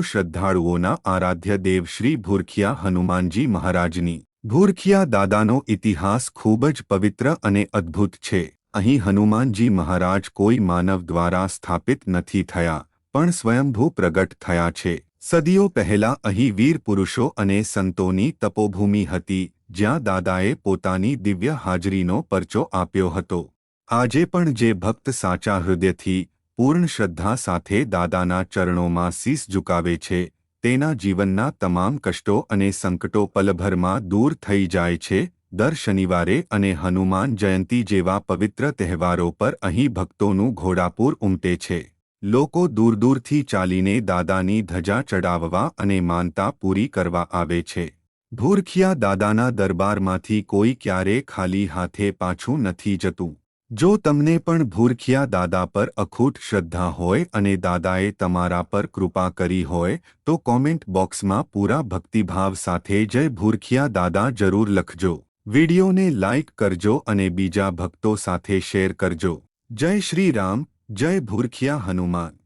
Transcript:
શ્રદ્ધાળુઓના આરાધ્ય દેવ શ્રી ભૂરખિયા હનુમાનજી મહારાજની ભૂરખિયા દાદાનો ઇતિહાસ ખૂબ જ પવિત્ર અને અદ્ભુત છે. અહીં હનુમાનજી મહારાજ કોઈ માનવ દ્વારા સ્થાપિત નથી થયા, પણ સ્વયંભૂ પ્રગટ થયા છે. સદીઓ પહેલા અહીં વીર પુરુષો અને સંતોની તપોભૂમિ હતી, જ્યાં દાદાએ પોતાની દિવ્ય હાજરીનો પરચો આપ્યો હતો. આજે પણ જે ભક્ત સાચા હૃદયથી પૂર્ણ શ્રદ્ધા સાથે દાદાના ચરણોમાં શીશ ઝુકાવે છે, તેના જીવનના તમામ કષ્ટો અને સંકટો પલભરમાં દૂર થઈ જાય છે. દર શનિવારે અને હનુમાન જયંતી જેવા પવિત્ર તહેવારો પર અહીં ભક્તોનું ઘોડાપૂર ઉમટે છે. લોકો દૂર દૂરથી ચાલીને દાદાની ધજા ચડાવવા અને માનતા પૂરી કરવા આવે છે. ભૂરખિયા દાદાના દરબારમાંથી કોઈ ક્યારે ખાલી હાથે પાછું નથી જતું. જો તમને પણ ભૂરખિયા દાદા પર અખૂટ શ્રદ્ધા હોય અને દાદાએ તમારા પર કૃપા કરી હોય, તો કોમેન્ટ બોક્સમાં પૂરા ભક્તિભાવ સાથે જય ભૂરખિયા દાદા જરૂર લખજો. વિડીયોને લાઇક કરજો અને બીજા ભક્તો સાથે શેર કરજો. જય શ્રી રામ, જય ભૂરખિયા હનુમાન.